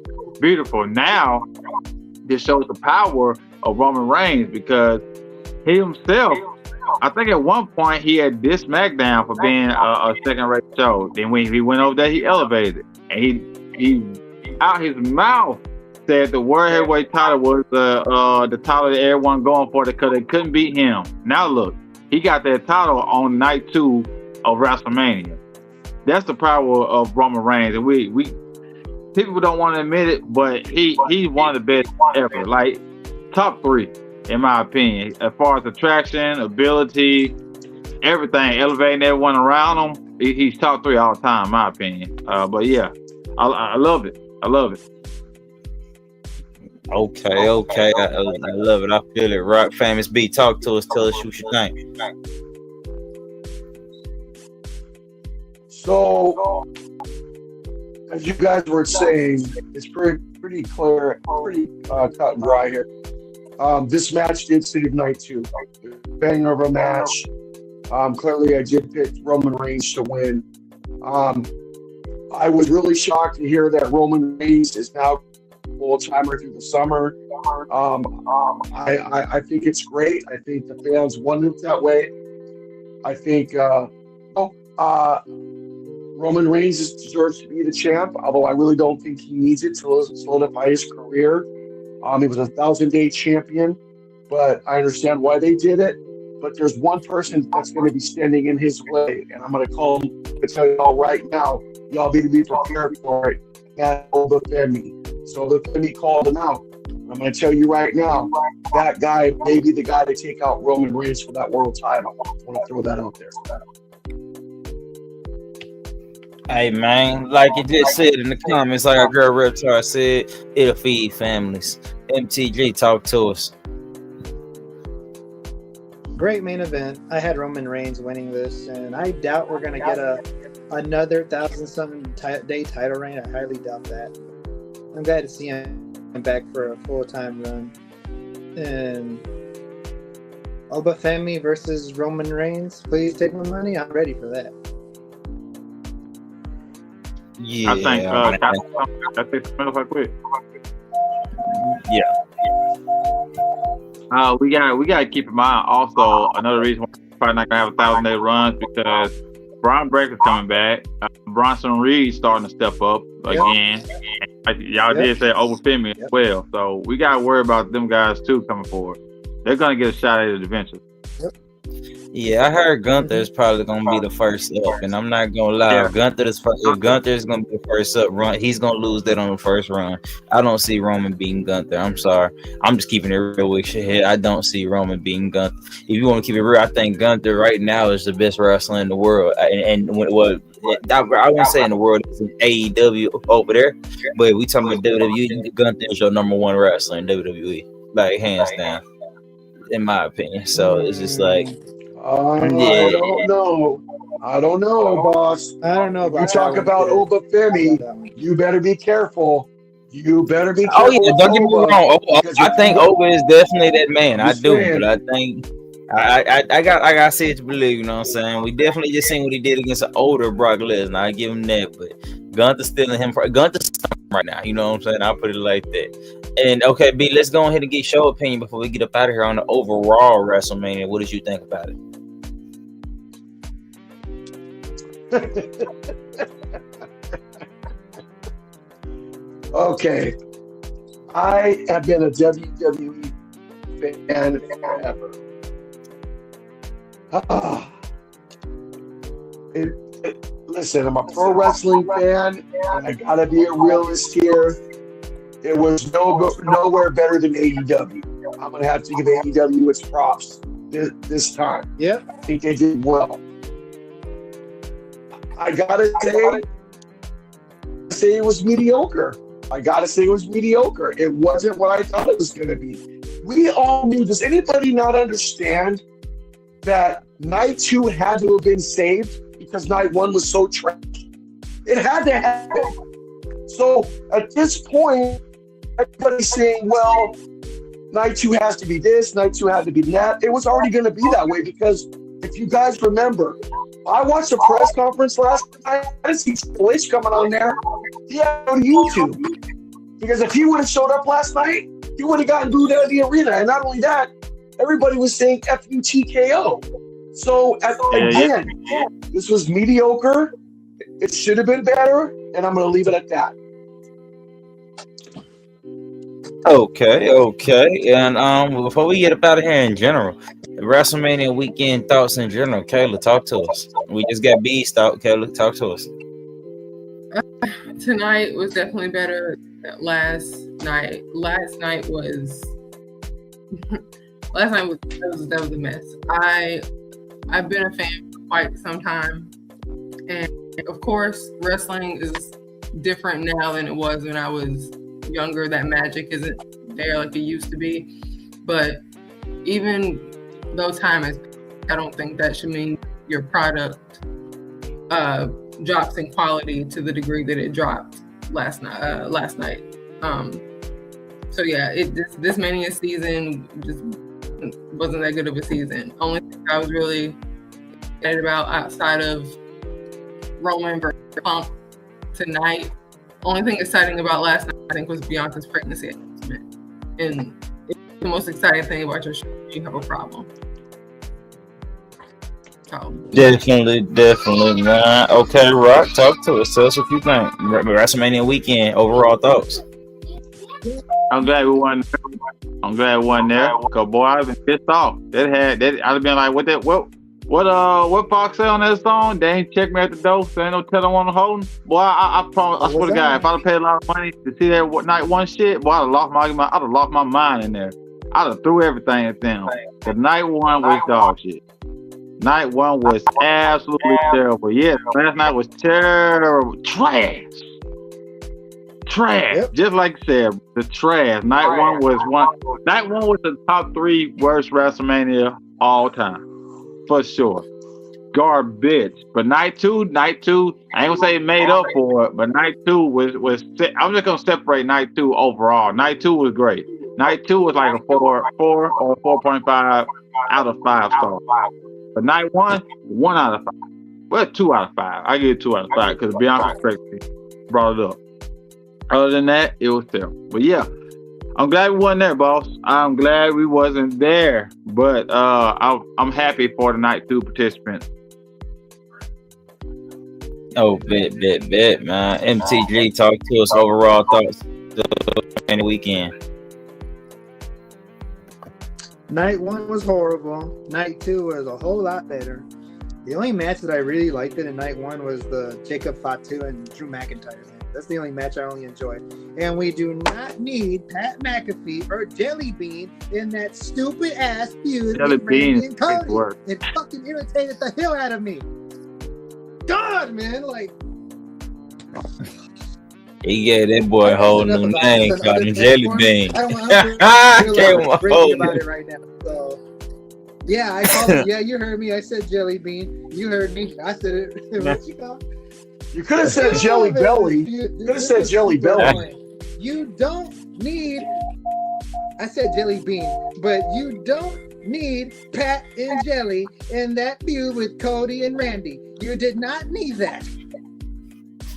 Now this shows the power of Roman Reigns because he himself, I think at one point he had dissed SmackDown for being a second-rate show. Then when he went over there, he elevated it, and he out his mouth said the World Heavyweight title was the title that everyone going for because they couldn't beat him. Now look, he got that title on night 2 of WrestleMania. That's the power of Roman Reigns, and we people don't want to admit it, but he's one of the best ever. Like top 3, in my opinion, as far as attraction, ability, everything, elevating everyone around him. He's top 3 all the time, in my opinion. But yeah, I love it. I love it. Okay. I love it. I feel it. Rock Famous B, talk to us. Tell us what you think. So, as you guys were saying, it's pretty clear, pretty cut and dry here. This match did save night 2. Banger of a match. Clearly, I did pick Roman Reigns to win. I was really shocked to hear that Roman Reigns is now full-timer through the summer. I think it's great. I think the fans wanted it that way. I think Roman Reigns deserves to be the champ, although I really don't think he needs it to solidify his career. He was a 1,000-day champion, but I understand why they did it. but there's one person that's going to be standing in his way, and I'm going to call him to tell y'all right now. Y'all need to be prepared for it. That Obafemi. So Obafemi called him out. I'm going to tell you right now, that guy may be the guy to take out Roman Reigns for that world title. I want to throw that out there. Hey man, like it just said in the comments, like our girl Reptar said, it'll feed families. MTG, talk to us. Great main event. I had Roman Reigns winning this, and I doubt we're gonna get another 1,000-something day title reign. I highly doubt that. I'm glad to see him back for a full-time run. And Obafemi versus Roman Reigns. Please take my money. I'm ready for that. Yeah, I think it smells like quick. Yeah. We got to keep in mind also another reason why we're probably not gonna have 1,000-day runs because Braun Breaker's coming back. Bronson Reed starting to step up again. Y'all did say Obafemi as well, so we got to worry about them guys too coming forward. They're gonna get a shot at it eventually. Yeah, I heard Gunther is probably gonna be the first up, and I'm not gonna lie. If Gunther is gonna be the first up run, he's gonna lose that on the first run. I don't see Roman beating Gunther. I'm sorry. I'm just keeping it real with your head. I don't see Roman beating Gunther. If you want to keep it real, I think Gunther right now is the best wrestler in the world. And what I wouldn't say in the world is AEW over there, but we talking about WWE. Gunther is your number one wrestler in WWE, like hands down, in my opinion. So it's just like. I don't know, boss. I don't know about you talk about Obafemi, you better be careful. You better be careful. Oh yeah, don't get me wrong. I think Oba is definitely that man. I do, but I think I got to see it to believe. You know what I'm saying? We definitely just seen what he did against an older Brock Lesnar. I give him that, but Gunther's stealing him. Gunther's right now. You know what I'm saying? I'll put it like that. And okay, B, let's go ahead and get your opinion before we get up out of here on the overall WrestleMania. What did you think about it? Okay, I have been a WWE fan forever. Listen, I'm a pro wrestling fan, and I gotta be a realist here. It was nowhere better than AEW. I'm gonna have to give AEW its props this time. Yeah, I think they did well. I gotta say it was mediocre. It wasn't what I thought it was gonna be. We all knew. Does anybody not understand that night 2 had to have been saved because night 1 was so trash? It had to happen. So at this point, everybody's saying, well, night 2 has to be this, night 2 had to be that. It was already going to be that way because if you guys remember, I watched a press conference last night. I didn't see Triple H coming on there. He had on YouTube. Because if he would have showed up last night, he would have gotten booed out of the arena. And not only that, everybody was saying FUTKO. So again, this was mediocre. It should have been better. And I'm going to leave it at that. Okay. And before we get up out of here in general, WrestleMania weekend thoughts in general. Kayla, talk to us. We just got B's thought. Kayla, talk to us. Tonight was definitely better than last night. Last night was that was a mess. I've been a fan for quite some time, and of course, wrestling is different now than it was when I was younger. That magic isn't there like it used to be, but even though time has, I don't think that should mean your product drops in quality to the degree that it dropped last night. So yeah, this Mania season just wasn't that good of a season. Only thing I was really excited about outside of Roman versus Punk tonight. Only thing exciting about last night, I think, was Bianca's pregnancy announcement. And it's the most exciting thing about your show. You have a problem. So, Definitely, man. Okay, Rock, talk to us. Tell us what you think. WrestleMania weekend, overall thoughts. I'm glad we won. I'm glad we won there. Cause boy, I've been pissed off. I'd have been like, what Fox say on that song? They ain't check me at the door, so ain't no tell them on the holding. Boy, I promise, I swear to God, if I'd have paid a lot of money to see that night one shit, boy, I'd have lost my mind in there. I'd have threw everything at them. The night one was dog shit. Night one was absolutely terrible. Yeah, last night was terrible. Trash. Yep. Just like you said, the trash. Night one was the top 3 worst WrestleMania all time. For sure. Garbage. But night two, I ain't gonna say it made up for it, but night 2 was I'm just gonna separate night 2 overall. Night 2 was great. Night 2 was like a 4 or 4.5 out of 5 stars. But night 1 out of 5. Well, 2 out of 5. I give it 2 out of 5 because Bianca Sexy brought it up. Other than that, it was terrible. But yeah, I'm glad we wasn't there, boss. I'm glad we wasn't there. But I'm happy for the night 2 participants. Oh, bet, man. MTG, talk to us overall thoughts in the weekend. Night 1 was horrible. Night 2 was a whole lot better. The only match that I really liked in night 1 was the Jacob Fatu and Drew McIntyre match. That's the only match I only enjoyed. And we do not need Pat McAfee or Jelly Bean in that stupid ass feud with Randy and Cody. It fucking irritated the hell out of me. God, man, like. He gave that boy a whole new name, called him Jelly Bean. I don't want to feel about it right now. So, yeah, I called him. Yeah, you heard me. I said Jelly Bean. You heard me. I said it. What you call? You could have said Jelly Belly. You could have said Jelly Belly. You don't need. I said Jelly Bean, but you don't need Pat and Jelly in that feud with Cody and Randy. You did not need that.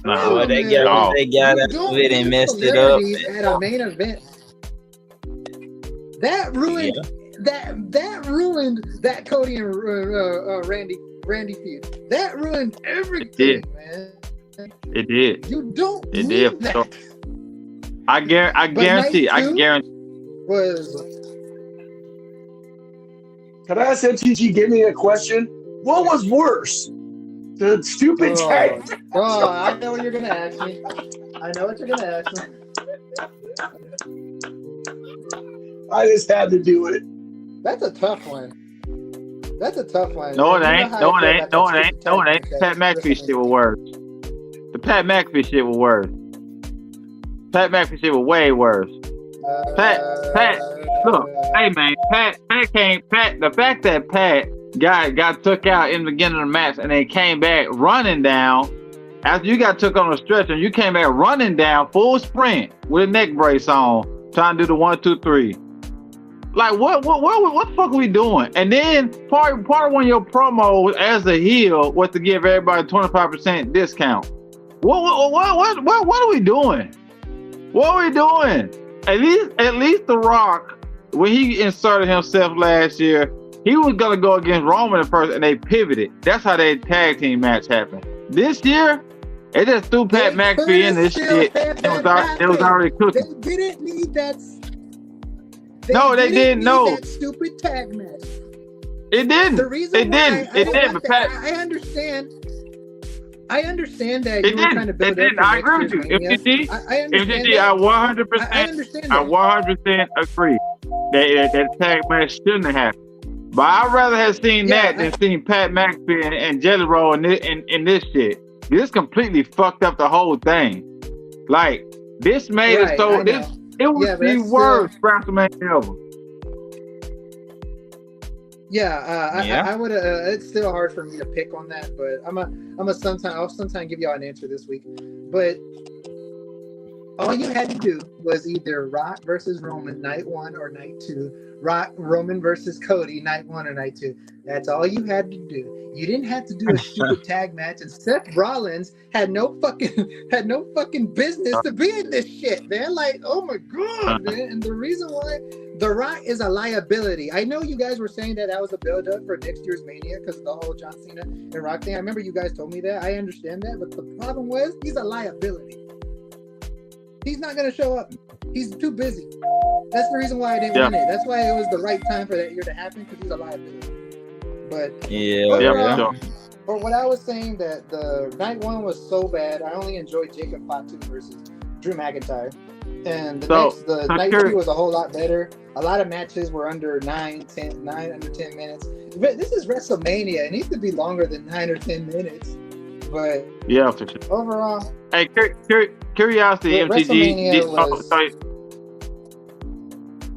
No, they got out of it and messed it up. At a main event, that ruined that ruined that Cody and Randy feud. That ruined everything, man. It did. You don't it need did. that. So, I guarantee. Was. Can I ask MTG? Give me a question. What was worse? The stupid tag. Oh, I know what you're gonna ask me. I just had to do it. That's a tough one. No, it ain't. No, it ain't. Pat McAfee shit was worse. The Pat McAfee shit was worse. Pat McAfee shit was way worse. Pat, look, hey man, Pat came. The fact that Pat got took out in the beginning of the match and then came back running down after you got took on a stretcher and you came back running down full sprint with a neck brace on, trying to do the 1, 2, 3. Like what the fuck are we doing? And then part of one of your promos as a heel was to give everybody 25% discount. What are we doing? What are we doing? At least The Rock, when he inserted himself last year, he was gonna go against Roman at first, and they pivoted. That's how their tag team match happened. This year, they just threw Pat McAfee in this shit. It was already cooking. They didn't need that. They didn't. No, that stupid tag match. It didn't. The reason it didn't. But Pat, I understand. I understand that you were trying to build up. I agree with you. MTG, I 100%. I 100% agree that tag match shouldn't have happened. But I'd rather have seen that than seen Pat McAfee and Jelly Roll in this shit. This completely fucked up the whole thing. Like, this made it so it was the worst WrestleMania ever. I would. It's still hard for me to pick on that, but I'll sometime give y'all an answer this week. But all you had to do was either Rock versus Roman night 1 or night 2. Roman versus Cody night 1 or night 2. That's all you had to do. You didn't have to do a stupid tag match. And Seth Rollins had no fucking business to be in this shit, man. Like, oh my god, man. And the reason why The Rock is a liability. I know you guys were saying that was a build-up for next year's Mania because of the whole John Cena and Rock thing. I remember you guys told me that. I understand that, but the problem was he's a liability. He's not gonna show up. He's too busy. That's the reason why I didn't win it. That's why it was the right time for that year to happen because he's a liability. But Yeah. or what I was saying that the night one was so bad, I only enjoyed Jacob Fatu versus Drew McIntyre. And the night two was a whole lot better. A lot of matches were under 9 under 10 minutes. But this is WrestleMania. It needs to be longer than 9 or 10 minutes. But yeah, for sure. Overall, hey, curiosity, MTG.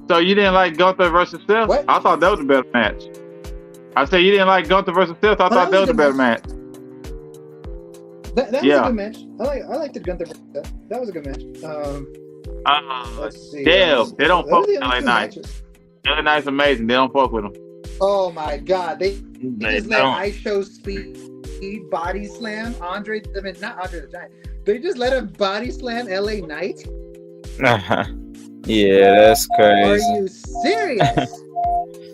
So you didn't like Gunther versus Seth? What? I thought that was a better match. I said you didn't like Gunther versus Seth. I thought that was a better match. That was a good match. I liked the Gunther versus Seth. That was a good match. Let's see. Damn, they don't fuck with LA Knight. LA Knight's amazing. They don't fuck with him. Oh my God, they just let I Show Speed body slam not Andre the Giant. They just let him body slam LA Knight. Yeah, that's crazy. Are you serious?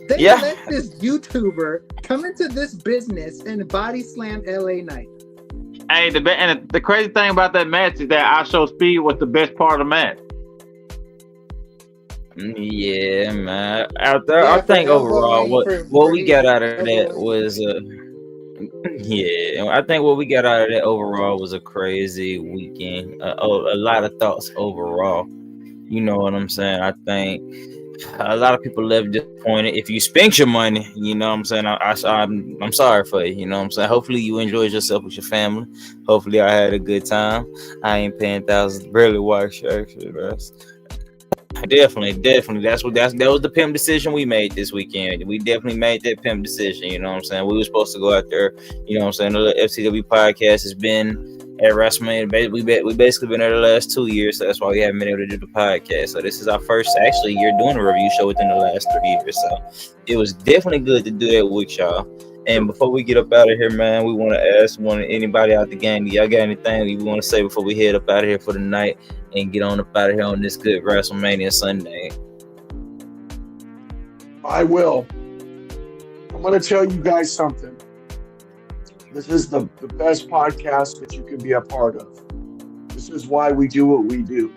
They let this YouTuber come into this business and body slam LA Knight. Hey, the crazy thing about that match is that I Show Speed was the best part of the match. Yeah, man. I think overall, what we got out of that was I think what we got out of that overall was a crazy weekend. A lot of thoughts overall. You know what I'm saying? I think a lot of people left disappointed. If you spent your money, you know what I'm saying? I'm sorry for you. You know what I'm saying? Hopefully you enjoyed yourself with your family. Hopefully I had a good time. I ain't paying thousands. Barely watched actually. Definitely. That was the pimp decision we made this weekend. We definitely made that pimp decision. You know what I'm saying? We were supposed to go out there. You know what I'm saying? The FCW podcast has been at WrestleMania. We basically been there the last 2 years, so that's why we haven't been able to do the podcast. So this is our first actually year doing a review show within the last 3 years. So it was definitely good to do that with y'all. And before we get up out of here, man, we want to ask anybody out the game, do y'all got anything you want to say before we head up out of here for the night and get on up out of here on this good WrestleMania Sunday? I will. I'm going to tell you guys something. This is the best podcast that you can be a part of. This is why we do what we do.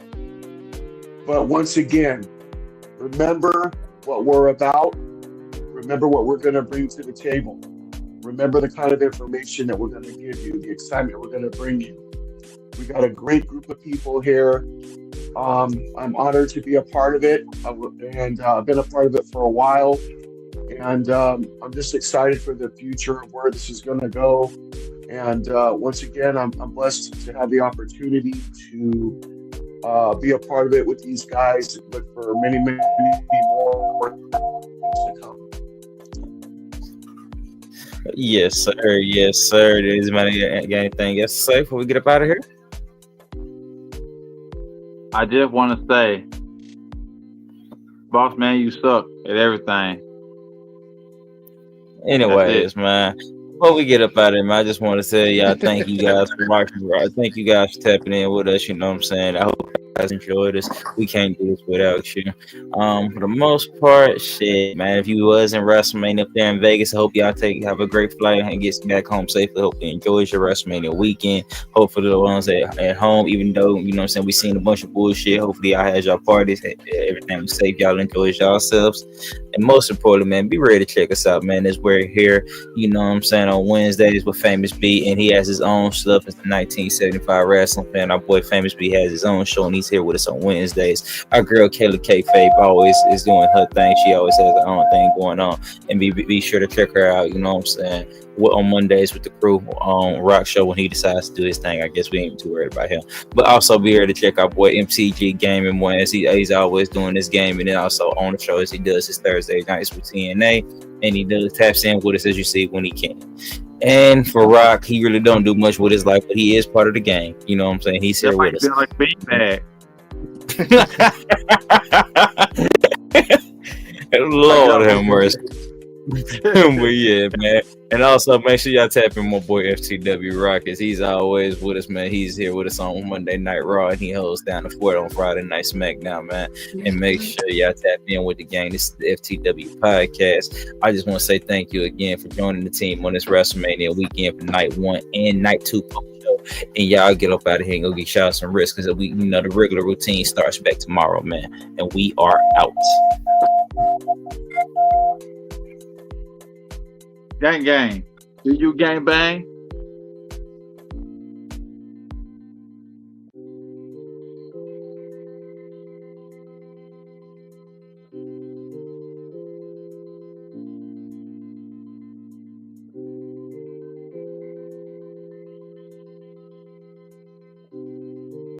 But once again, remember what we're about. Remember what we're going to bring to the table. Remember the kind of information that we're going to give you, the excitement we're going to bring you. We got a great group of people here. I'm honored to be a part of it, and I've been a part of it for a while. And I'm just excited for the future of where this is going to go. And once again, I'm blessed to have the opportunity to be a part of it with these guys. Look for many, many more to come. Yes, sir. Yes, sir. Does anybody got anything else to say before we get up out of here? I just want to say, boss man, you suck at everything. Anyways, man, before we get up out of here, man, I just want to say y'all thank you guys for watching. Thank you guys for tapping in with us. You know what I'm saying? I hope you guys enjoyed this. We can't do this without you. For the most part, shit, man, if you was in WrestleMania up there in Vegas, I hope y'all have a great flight and get back home safely. Hope you enjoyed your WrestleMania weekend. Hopefully the ones at home, even though, you know what I'm saying, we seen a bunch of bullshit. Hopefully y'all had y'all parties. Everything was safe. Y'all enjoyed yourselves. And most importantly, man, be ready to check us out, man. As we're here, you know what I'm saying, on Wednesdays with Famous B, and he has his own stuff. It's the 1975 Wrestling Fan. Our boy Famous B has his own show, and he's here with us on Wednesdays. Our girl Kayla K. Fabe always is doing her thing. She always has her own thing going on, and be sure to check her out. You know what I'm saying? On Mondays with the crew on Rock Show when he decides to do his thing. I guess we ain't too worried about him. But also be here to check out boy MTG Gaming Wednesday. He's always doing this game, and then also on the show as he does his Thursday nights with TNA, and he does taps in with us as you see when he can. And for Rock, he really don't do much with his life, but he is part of the game. You know what I'm saying? He's here with us. Like beanbag. Lord have mercy. But yeah, man. And also make sure y'all tap in my boy FTW Rockets. He's always with us, man. He's here with us on Monday Night Raw, and he holds down the fort on Friday Night SmackDown, man. And make sure y'all tap in with the gang. This is the FTW podcast. I just want to say thank you again for joining the team on this WrestleMania weekend for night 1 and night 2 post show. and y'all get up out of here and go get y'all some rest because we, the regular routine starts back tomorrow, man. And we are out. Gang. Do you gang bang?